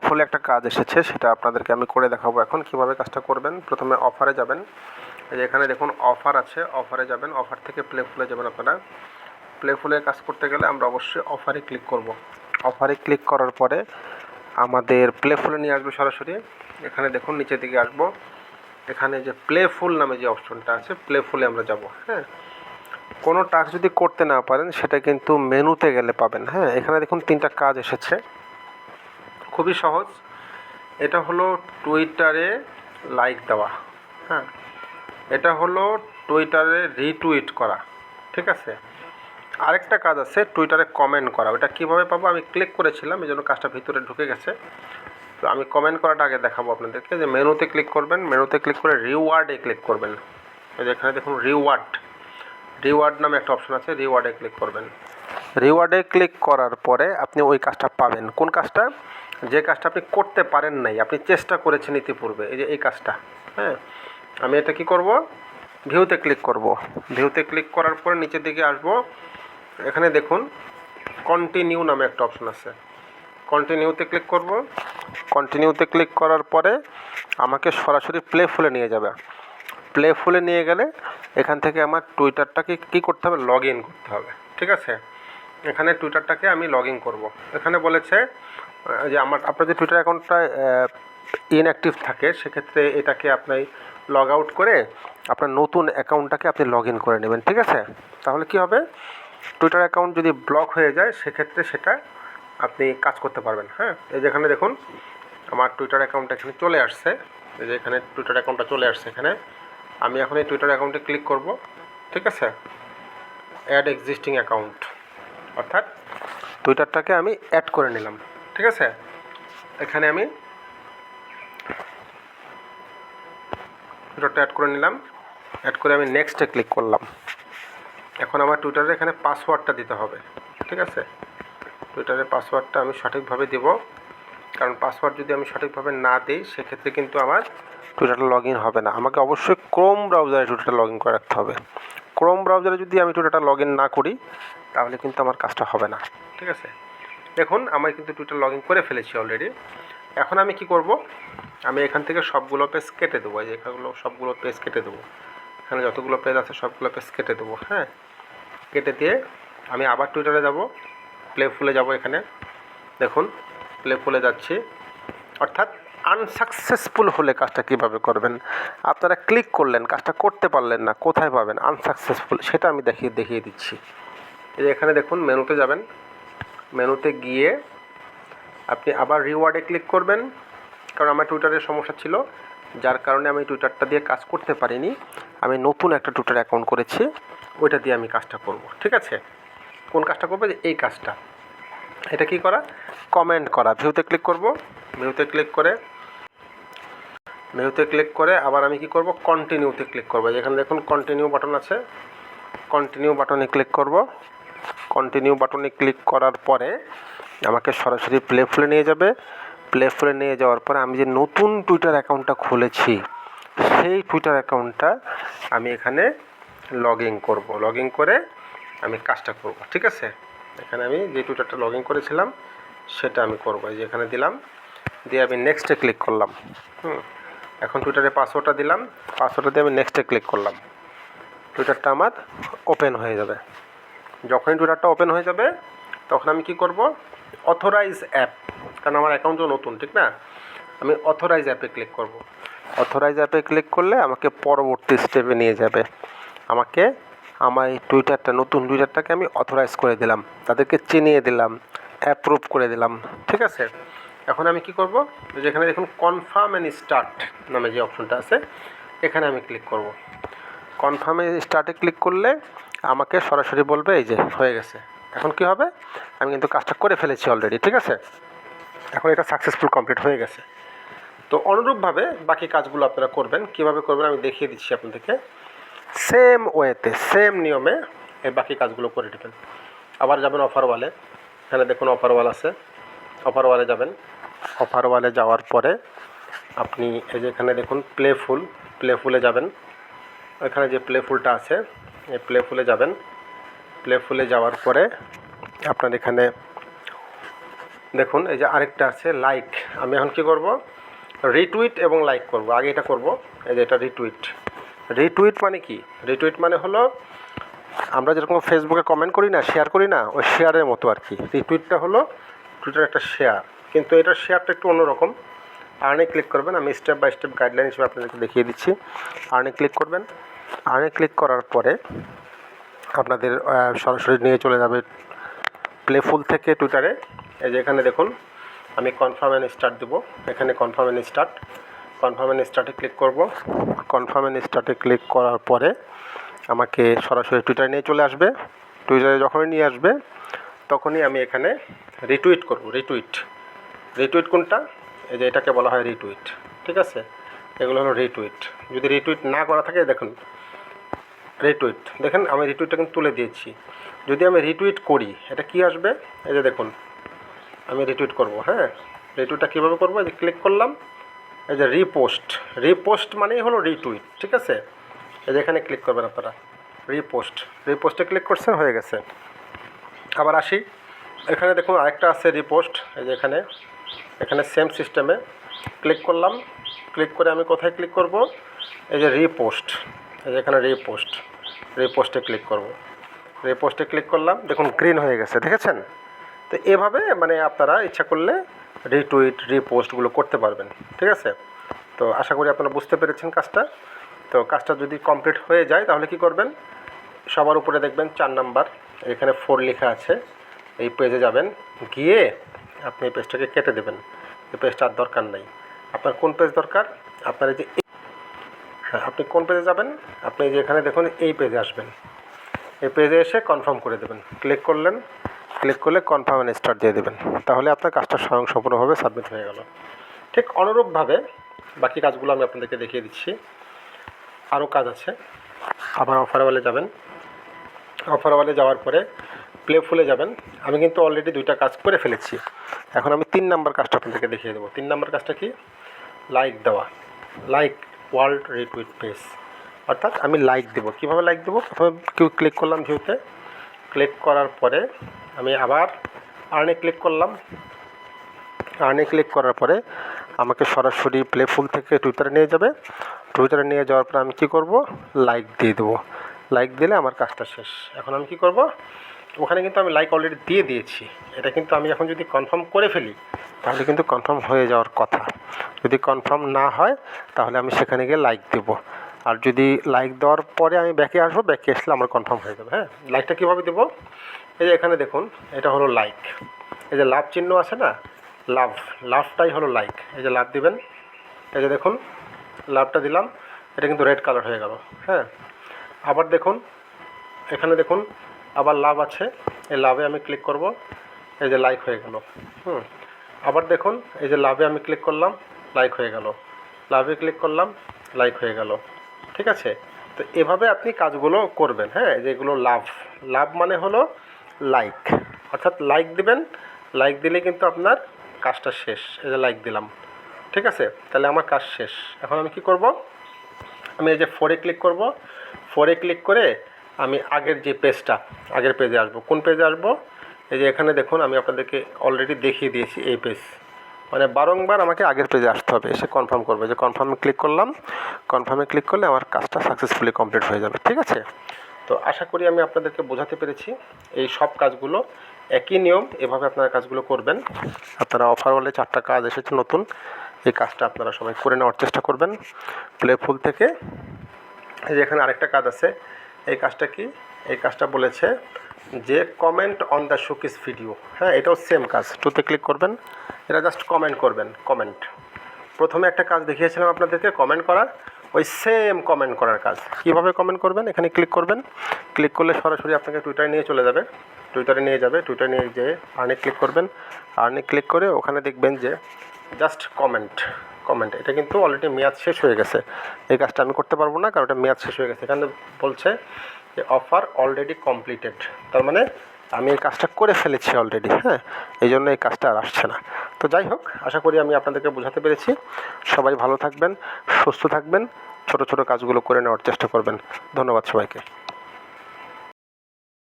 ফলে একটা কাজ এসেছে, সেটা আপনাদেরকে আমি করে দেখাবো এখন কিভাবে কাজটা করবেন। প্রথমে অফারে যাবেন, এই যে এখানে দেখুন অফার আছে, অফারে যাবেন, অফার থেকে প্লেফুলে যাবেন। আপনারা প্লেফুলে কাজ করতে গেলে আমরা অবশ্যই অফারে ক্লিক করব। অফারে ক্লিক করার পরে আমাদের প্লেফুলে নিয়ে আসবে সরাসরি। এখানে দেখুন নিচের দিকে আসবো, এখানে যে প্লেফুল নামে যে অপশনটা আছে, প্লেফুলে আমরা যাব। হ্যাঁ, কোনো টাস্ক যদি করতে না পারেন সেটা কিন্তু মেনুতে গেলে পাবেন। হ্যাঁ, এখানে দেখুন 3টা কাজ এসেছে, খুবই সহজ। এটা হলো টুইটারে লাইক দেওয়া, হ্যাঁ, এটা হলো টুইটারে রিটুইট করা, ঠিক আছে। আরেকটা কাজ আছে টুইটারে কমেন্ট করা, ওটা কীভাবে পাবো, আমি ক্লিক করেছিলাম এই জন্য কাজটা ভিতরে ঢুকে গেছে। তো আমি কমেন্ট করাটা আগে দেখাবো আপনাদেরকে। যে মেনুতে ক্লিক করবেন, মেনুতে ক্লিক করে রিওয়ার্ডে ক্লিক করবেন। এই যে এখানে দেখুন রিওয়ার্ড নামে একটা অপশন আছে, রিওয়ার্ডে ক্লিক করবেন। রিওয়ার্ডে ক্লিক করার পরে আপনি ওই কাজটা পাবেন। কোন কাজটা? যে কাজটা আপনি করতে পারেন নাই, আপনি চেষ্টা করেছেন ইতিপূর্বে, এই যে এই কাজটা। হ্যাঁ, আমি এটা কি করব, ভিউতে ক্লিক করব। ভিউতে ক্লিক করার পরে নিচের দিকে আসব, এখানে দেখুন কন্টিনিউ নামে একটা অপশন আছে, কন্টিনিউতে ক্লিক করব। কন্টিনিউতে ক্লিক করার পরে আমাকে সরাসরি প্লেফুলে নিয়ে যাবে। প্লেফুলে নিয়ে গেলে এখান থেকে আমার টুইটারটাকে কী করতে হবে, লগ ইন করতে হবে, ঠিক আছে। এখানে টুইটারটাকে আমি লগ ইন করবো। এখানে বলেছে যে আপনার যে টুইটার অ্যাকাউন্টটা ইনঅ্যাক্টিভ থাকে, সেক্ষেত্রে এটাকে আপনি লগ আউট করে আপনার নতুন অ্যাকাউন্টটাকে আপনি লগ ইন করে নেবেন, ঠিক আছে। তাহলে কি হবে, টুইটার অ্যাকাউন্ট যদি ব্লক হয়ে যায় সেক্ষেত্রে সেটা আপনি কাজ করতে পারবেন। হ্যাঁ, এই যে এখানে দেখুন আমার টুইটার অ্যাকাউন্টটা এখানে চলে আসছে, এই যে এখানে টুইটার অ্যাকাউন্টটা চলে আসছে। এখানে আমি এখন এই টুইটার অ্যাকাউন্টে ক্লিক করব, ঠিক আছে। অ্যাড এক্সিস্টিং অ্যাকাউন্ট, অর্থাৎ টুইটারটাকে আমি অ্যাড করে নিলাম, ঠিক আছে। এখানে আমি টুইটারটা অ্যাড করে নিলাম, অ্যাড করে আমি নেক্সটে ক্লিক করলাম। এখন আমার টুইটারে এখানে পাসওয়ার্ডটা দিতে হবে, ঠিক আছে। টুইটারের পাসওয়ার্ডটা আমি সঠিকভাবে দেব, কারণ পাসওয়ার্ড যদি আমি সঠিকভাবে না দিই সেক্ষেত্রে কিন্তু আমার টুইটারটা লগ ইন হবে না। আমাকে অবশ্যই ক্রোম ব্রাউজারে টুইটারটা লগ ইন করে রাখতে হবে। ক্রোম ব্রাউজারে যদি আমি টুইটারটা লগ ইন না করি তাহলে কিন্তু আমার কাজটা হবে না, ঠিক আছে। দেখুন আমি কিন্তু টুইটার লগ ইন করে ফেলেছি অলরেডি। এখন আমি কি করব, আমি এখান থেকে সবগুলো পেজ কেটে দেবো, এই যে এখানগুলো সবগুলো পেজ কেটে দেবো। এখানে যতগুলো পেজ আছে সবগুলো পেজ কেটে দেবো। হ্যাঁ, কেটে দিয়ে আমি আবার টুইটারে যাব, প্লেফুলে যাব। এখানে দেখুন প্লেফুলে যাচ্ছি, অর্থাৎ আনসাকসেসফুল হলে কাজটা কীভাবে করবেন। আপনারা ক্লিক করলেন, কাজটা করতে পারলেন না, কোথায় পাবেন আনসাকসেসফুল, সেটা আমি দেখিয়ে দিচ্ছি। এই যে এখানে দেখুন মেনুতে যাবেন, মেনুতে গিয়ে আপনি আবার রিওয়ার্ডে ক্লিক করবেন, কারণ আমার টুইটারের সমস্যা ছিল, যার কারণে আমি টুইটারটা দিয়ে কাজ করতে পারিনি। আমি নতুন একটা টুইটার অ্যাকাউন্ট করেছি, ওইটা দিয়ে আমি কাজটা করব, ঠিক আছে। কোন কাজটা করবো, যে এই কাজটা, এটা কি করা, কমেন্ট করা। ভিউতে ক্লিক করব, ভিউতে ক্লিক করে আবার আমি কি করব, কন্টিনিউতে ক্লিক করব। যেখানে দেখুন কন্টিনিউ বাটন আছে, কন্টিনিউ বাটনে ক্লিক করব। কন্টিনিউ বাটনে ক্লিক করার পরে আমাকে সরাসরি প্লেফুলে নিয়ে যাবে। প্লেফুলে নিয়ে যাওয়ার পরে আমি যে নতুন টুইটার অ্যাকাউন্টটা খুলেছি সেই টুইটার অ্যাকাউন্টটা আমি এখানে লগ ইন করব। লগ ইন করে আমি কাজটা করব, ঠিক আছে। এখানে আমি যে টুইটারটা লগ ইন করেছিলাম সেটা আমি করব। এই যে এখানে দিলাম, দিয়ে আমি নেক্সটে ক্লিক করলাম। এখন টুইটারে পাসওয়ার্ডটা দিলাম, পাসওয়ার্ডটা দিয়ে আমি নেক্সটে ক্লিক করলাম। টুইটারটা আমার ওপেন হয়ে যাবে। যখনই টুইটারটা ওপেন হয়ে যাবে তখন আমি কি করব, অথরাইজ অ্যাপ, কারণ আমার অ্যাকাউন্ট তো নতুন, ঠিক না। আমি অথরাইজ অ্যাপে ক্লিক করব। অথরাইজ অ্যাপে ক্লিক করলে আমাকে পরবর্তী স্টেপে নিয়ে যাবে। আমাকে আমার এই নতুন টুইটারটাকে আমি অথরাইজ করে দিলাম, তাদেরকে চিনিয়ে দিলাম, অ্যাপ্রুভ করে দিলাম, ঠিক আছে। এখন আমি কি করব, যেখানে দেখুন কনফার্ম অ্যান্ড স্টার্ট নামে যে অপশনটা আছে এখানে আমি ক্লিক করব। কনফার্মে স্টার্টে ক্লিক করলে আমাকে সরাসরি বলবে এই যে হয়ে গেছে। এখন কি হবে, আমি কিন্তু কাজটা করে ফেলেছি অলরেডি, ঠিক আছে। এখন এটা সাকসেসফুল কমপ্লিট হয়ে গেছে। তো অনুরূপভাবে বাকি কাজগুলো আপনারা করবেন। কীভাবে করবেন আমি দেখিয়ে দিচ্ছি আপনাদেরকে। সেম ওয়েতে, সেম নিয়মে এই বাকি কাজগুলো করে নেবেন। আবার যাবেন অফার ওয়ালে, এখানে দেখুন অফার ওয়াল আছে, অফার ওয়ালে যাবেন। অফার ওয়ালে যাওয়ার পরে আপনি এই যে এখানে দেখুন প্লেফুলে যাবেন। এখানে যে প্লেফুলটা আছে এই প্লেফুলে যাবেন। প্লেফুলে যাওয়ার পরে আপনার এখানে দেখুন এই যে আরেকটা আছে লাইক, আমি এখন কি করব, রিটুইট এবং লাইক করব। আগে এটা করব, এই যে এটা রিটুইট। রিটুইট মানে কি? রিটুইট মানে হলো আমরা যেরকম ফেসবুকে কমেন্ট করি না, শেয়ার করি না, ওই শেয়ারের মতো আর কি। রিটুইটটা হলো টুইটার একটা শেয়ার, কিন্তু এটার শেয়ারটা একটু অন্যরকম। আর্নে ক্লিক করবেন, আমি স্টেপ বাই স্টেপ গাইডলাইন হিসেবে আপনাদেরকে দেখিয়ে দিচ্ছি। আর্নে ক্লিক করবেন, আর্নে ক্লিক করার পরে আপনাদের সরাসরি নিয়ে চলে যাবে প্লেফুল থেকে টুইটারে। এই যে এখানে দেখুন আমি কনফার্ম অ্যান্ড স্টার্ট দেবো, এখানে confirm and start, confirm and স্টার্টে ক্লিক করব। কনফার্ম অ্যান্ড স্টার্টে ক্লিক করার পরে আমাকে সরাসরি টুইটারে নিয়ে চলে আসবে। টুইটারে যখনই নিয়ে আসবে তখনই আমি এখানে রিটুইট করব। রিটুইট, রিটুইট কোনটা? এই যে এটাকে বলা হয় রিটুইট, ঠিক আছে? এগুলো হলো রিটুইট। যদি রিটুইট না করা থাকে দেখুন রিটুইট, দেখেন আমি রিটুইটটা কিন্তু তুলে দিয়েছি। যদি আমি রিটুইট করি এটা কি আসবে? এই যে দেখুন আমি রিটুইট করব, হ্যাঁ। রিটুইটটা কীভাবে করবো? এই যে ক্লিক করলাম, এই যে রিপোস্ট। রিপোস্ট মানেই হলো রিটুইট, ঠিক আছে? এই যে এখানে ক্লিক করবেন আপনারা, রিপোস্ট। রিপোস্টে ক্লিক করছেন, হয়ে গেছে। আবার আসি, এখানে দেখুন আরেকটা আছে রিপোস্ট। এই যে এখানে, এখানে সেম সিস্টেমে ক্লিক করলাম। ক্লিক করে আমি কোথায় ক্লিক করব? এই যে রিপোস্ট, এই যে এখানে রিপোস্ট। রিপোস্টে ক্লিক করব। রিপোস্টে ক্লিক করলাম, দেখুন গ্রিন হয়ে গেছে, দেখেছেন? তো এভাবে মানে আপনারা ইচ্ছা করলে রিটুইট, রিপোস্টগুলো করতে পারবেন, ঠিক আছে? তো আশা করি আপনারা বুঝতে পেরেছেন কাজটা। তো কাজটা যদি কমপ্লিট হয়ে যায় তাহলে কি করবেন? সবার উপরে দেখবেন 4 নাম্বার, এখানে 4 লেখা আছে। এই পেজে যাবেন, গিয়ে আপনি এই পেজটাকে কেটে দেবেন। এই পেজটা আর দরকার নাই। আপনার কোন পেজ দরকার? আপনার এই যে, হ্যাঁ, আপনি কোন পেজে যাবেন? আপনি যে এখানে দেখুন এই পেজে আসবেন। এই পেজে এসে কনফার্ম করে দেবেন। ক্লিক করলেন, ক্লিক করলে কনফার্ম অ্যান্ড স্টার্ট দিয়ে দেবেন। তাহলে আপনার কাজটা স্বয়ংসম্পূর্ণভাবে সাবমিট হয়ে গেল। ঠিক অনুরূপভাবে বাকি কাজগুলো আমি আপনাদেরকে দেখিয়ে দিচ্ছি। আরও কাজ আছে। আবার অফার ওয়ালে যাবেন। অফার ওয়ালে যাওয়ার পরে প্লেফুলে যাবেন। আমি কিন্তু অলরেডি 2টা কাজ করে ফেলেছি। এখন আমি 3 নাম্বার কাজটা আপনাদেরকে দেখিয়ে দেবো। 3 নাম্বার কাজটা কি? লাইক দেওয়া। লাইক ওয়ার্ল্ড রিটুইট পেজ, অর্থাৎ আমি লাইক দেবো। কীভাবে লাইক দেবো? প্রথমে ক্লিক করলাম ভিউতে। ক্লিক করার পরে আমি আবার আর্নে ক্লিক করলাম। আর্নে ক্লিক করার পরে আমাকে সরাসরি প্লেফুল থেকে টুইটারে নিয়ে যাবে। টুইটারে নিয়ে যাওয়ার পরে আমি কী করব? লাইক দিয়ে দেবো। লাইক দিলে আমার কাজটা শেষ। এখন আমি কী করব? ওখানে কিন্তু আমি লাইক অলরেডি দিয়ে দিয়েছি। এটা কিন্তু আমি এখন যদি কনফার্ম করে ফেলি তাহলে কিন্তু কনফার্ম হয়ে যাওয়ার কথা। যদি কনফার্ম না হয় তাহলে আমি সেখানে গিয়ে লাইক দেবো। আর যদি লাইক দেওয়ার পরে আমি ব্যাকে আসবো, ব্যাকে আসলে আমার কনফার্ম হয়ে যাবে। হ্যাঁ, লাইকটা কীভাবে দেবো? এই যে এখানে দেখুন এটা হলো লাইক। এই যে লাভ চিহ্ন আছে না, লাভ, লাভটাই হলো লাইক। এই যে লাভ দিবেন, এই যে দেখুন লাভটা দিলাম, এটা কিন্তু রেড কালার হয়ে গেল। হ্যাঁ, আবার দেখুন এখানে দেখুন আবার লাভ আছে, এই লাভে আমি ক্লিক করব, এই যে লাইক হয়ে গেল। আবার দেখুন এই যে লাভে আমি ক্লিক করলাম, লাইক হয়ে গেল। লাভে ক্লিক করলাম, লাইক হয়ে গেল। ঠিক আছে? তো এভাবে আপনি কাজগুলো করবেন। হ্যাঁ, যেগুলো লাভ, লাভ মানে হলো লাইক, অর্থাৎ লাইক দিবেন। লাইক দিলে কিন্তু আপনার কাজটা শেষ। এই যে লাইক দিলাম, ঠিক আছে? তাহলে আমার কাজ শেষ। এখন আমি কি করব? আমি এই যে 4-এ ক্লিক করব। 4-এ ক্লিক করে আমি আগের যে পেজটা, আগের পেজে আসবো। কোন পেজে আসবো? এই যে এখানে দেখুন আমি আপনাদেরকে অলরেডি দেখিয়ে দিয়েছি এই পেজ। মানে বারংবার আমাকে আগের পেজে আসতে হবে, এসে কনফার্ম করবে। যে কনফার্মে ক্লিক করলাম, কনফার্মে ক্লিক করলে আমার কাজটা সাকসেসফুলি কমপ্লিট হয়ে যাবে। ঠিক আছে? তো আশা করি আমি আপনাদেরকে বোঝাতে পেরেছি। এই সব কাজগুলো একই নিয়ম, এভাবে আপনারা কাজগুলো করবেন। আপনারা অফার ওয়ালে 4টা কাজ এসেছে নতুন, এই কাজটা আপনারা সবাই করে নেওয়ার চেষ্টা করবেন প্লেফুল থেকে। এই যে এখানে আরেকটা কাজ আছে। এই কাজটা কি? এই কাজটা বলেছে যে comment on the showcase video. হ্যাঁ, এটাও সেম কাজ। 2-তে ক্লিক করবেন, এটা জাস্ট কমেন্ট করবেন। কমেন্ট, প্রথমে একটা কাজ দেখিয়েছিলাম আপনাদেরকে কমেন্ট করা, ওই সেম কমেন্ট করার কাজ। কীভাবে কমেন্ট করবেন? এখানে ক্লিক করবেন। ক্লিক করলে সরাসরি আপনাকে টুইটারে নিয়ে চলে যাবে। টুইটারে নিয়ে যাবে, টুইটারে নিয়ে যেয়ে আর্নে ক্লিক করবেন। আর্নে ক্লিক করে ওখানে দেখবেন যে জাস্ট কমেন্ট, কমেন্ট। এটা কিন্তু অলরেডি মেয়াদ শেষ হয়ে গেছে। এই কাজটা আমি করতে পারবো না, কারণ এটা মেয়াদ শেষ হয়ে গেছে। এখানে বলছে যে অফার অলরেডি কমপ্লিটেড, তার মানে আমি এই কাজটা করে ফেলেছি অলরেডি। হ্যাঁ, এই জন্য এই কাজটা আর আসছে না। তো যাই হোক, আশা করি আমি আপনাদেরকে বোঝাতে পেরেছি। সবাই ভালো থাকবেন, সুস্থ থাকবেন, ছোট ছোট কাজগুলো করে নেওয়ার চেষ্টা করবেন। ধন্যবাদ সবাইকে।